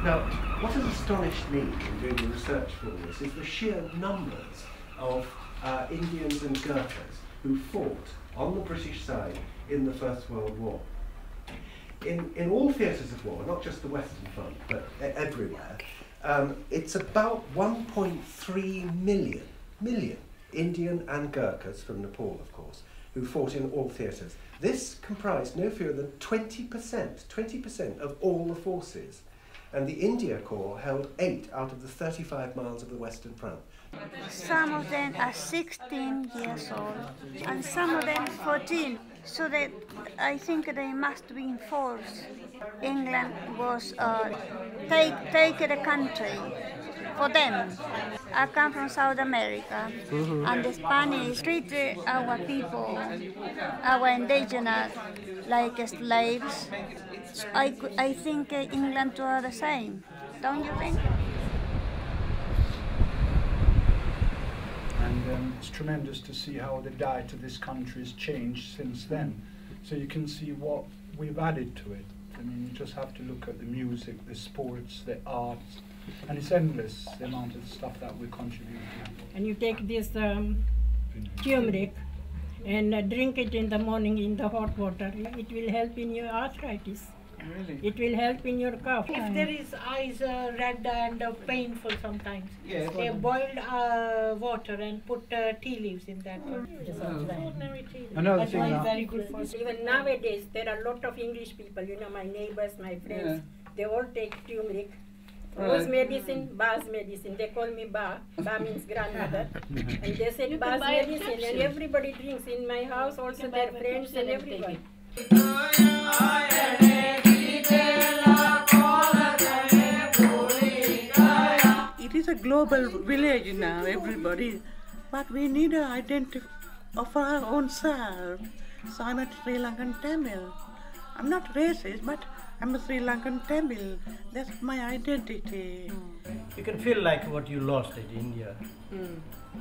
Now, what has astonished me in doing the research for this is the sheer numbers of Indians and Gurkhas who fought on the British side in the First World War. In all theatres of war, not just the Western Front, but everywhere, it's about 1.3 million Indian and Gurkhas from Nepal, of course, who fought in all theatres. This comprised no fewer than 20% of all the forces. And the India Corps held 8 out of the 35 miles of the Western Front. Some of them are 16 years old, and some of them 14. So that I think they must be forced. England was take the country for them. I come from South America, and the Spanish treated our people, our indigenous, like slaves. I think England were the same, don't you think? And it's tremendous to see how the diet of this country has changed since then. So you can see what we've added to it. I mean, you just have to look at the music, the sports, the arts, and it's endless, the amount of stuff that we contribute to. And you take this turmeric and drink it in the morning in the hot water. It will help in your arthritis. Really? It will help in your cough. If there is eyes red and painful sometimes, yes. they boiled water and put tea leaves in that. Ordinary tea leaves. Another thing That's now, very good for Even nowadays, there are a lot of English people, you know, my neighbors, my friends, they all take turmeric. Rose medicine, Ba's medicine. They call me Ba. Ba means grandmother. And they said Ba's medicine, and everybody drinks in my house, also their friends and everyone. It is a global village now, everybody, but we need an identity of our own self. So I'm a Sri Lankan Tamil. I'm not racist, but I'm a Sri Lankan Tamil. That's my identity. You can feel like what you lost in India,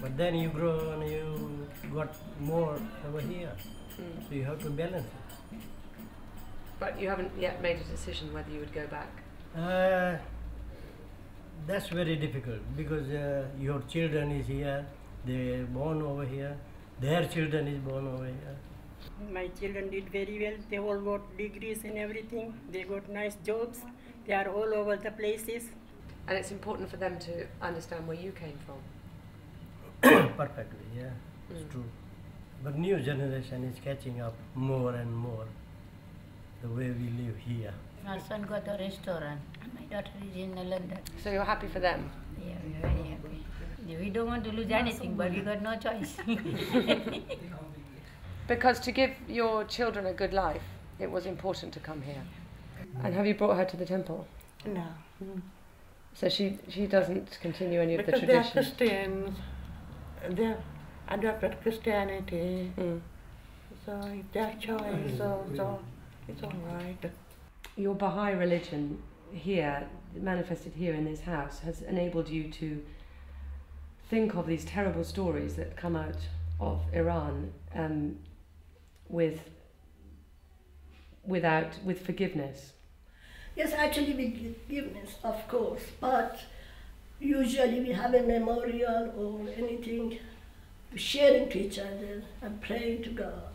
but then you grow and you got more over here, so you have to balance it. But you haven't yet made a decision whether you would go back? That's very difficult because your children is here, they're born over here, their children is born over here. My children did very well. They all got degrees and everything. They got nice jobs. They are all over the places. And it's important for them to understand where you came from. Perfectly, yeah, it's true. But new generation is catching up more and more the way we live here. My son got a restaurant. My daughter is in London. So you're happy for them? Yeah, we're very happy. We don't want to lose anything, but we got no choice. Because to give your children a good life, it was important to come here. And have you brought her to the temple? No. So she doesn't continue any of the Because traditions? they are Christians. They adopted Christianity. So it's their choice, so it's all right. Your Baha'i religion here, manifested here in this house, has enabled you to think of these terrible stories that come out of Iran with forgiveness. Yes, actually with forgiveness, of course, but usually we have a memorial or anything sharing to each other and praying to God.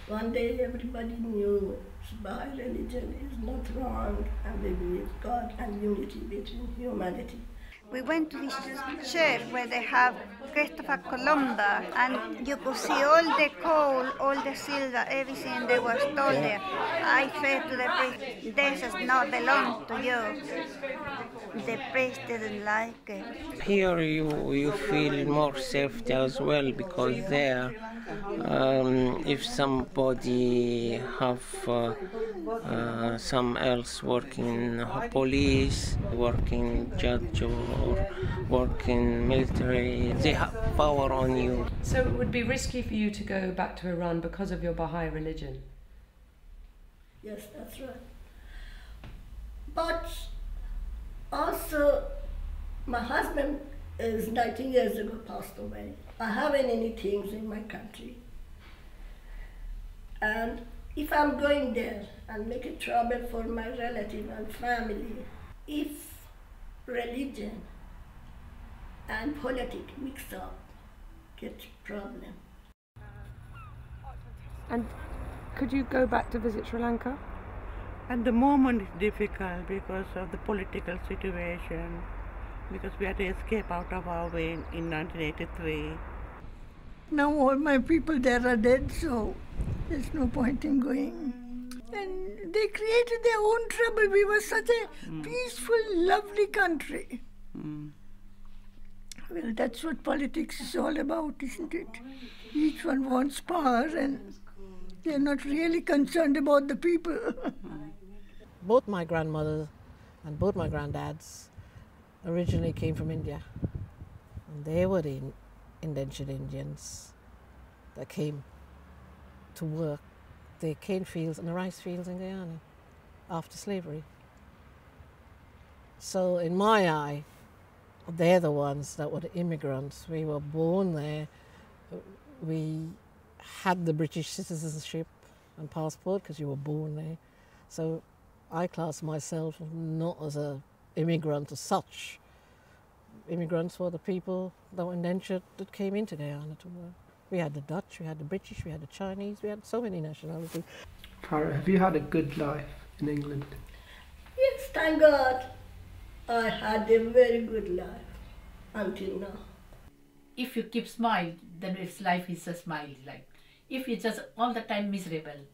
One day everybody knew Baha'i religion is not wrong and they believe God and unity between humanity. We went to this church where they have Christopher Columb, and you could see all the gold, all the silver, everything they were stole there. I said to the priest, this does not belong to you. The priest didn't like it. Here you feel more safety as well, because there, if somebody have some else working police, working judge or working military, they have power on you. So it would be risky for you to go back to Iran because of your Baha'i religion? Yes, that's right. But also, my husband is 19 years ago passed away. I haven't any things in my country. And if I'm going there and making trouble for my relative and family, if religion and politics mix up, get problem. And could you go back to visit Sri Lanka? At the moment it's difficult because of the political situation, because we had to escape out of our way in 1983. Now all my people there are dead, so there's no point in going. And they created their own trouble. We were such a peaceful, lovely country. Well, that's what politics is all about, isn't it? Each one wants power and they're not really concerned about the people. Both my grandmothers and both my granddads originally came from India. And they were the indentured Indians that came to work the cane fields and the rice fields in Guyana after slavery. So in my eye, they're the ones that were the immigrants. We were born there. We had the British citizenship and passport because you were born there. So I class myself not as an immigrant as such. Immigrants were the people that were indentured that came into Guyana to work. We had the Dutch, we had the British, we had the Chinese, we had so many nationalities. Farah, have you had a good life in England? Yes, thank God. I had a very good life until now. If you keep smile, then its life is a smile. Like if you just all the time miserable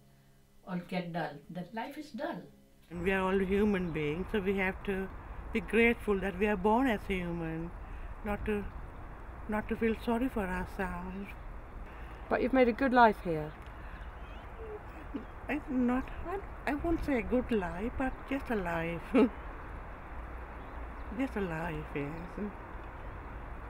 or get dull, then life is dull. And we are all human beings, so we have to be grateful that we are born as human, not to feel sorry for ourselves. But you've made a good life here. I won't say a good life, but just a life. Just a life, yes.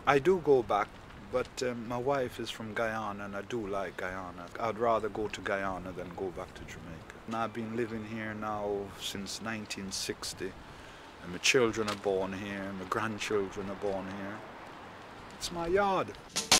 I do go back, but my wife is from Guyana and I do like Guyana. I'd rather go to Guyana than go back to Jamaica. And I've been living here now since 1960, and my children are born here, my grandchildren are born here. It's my yard.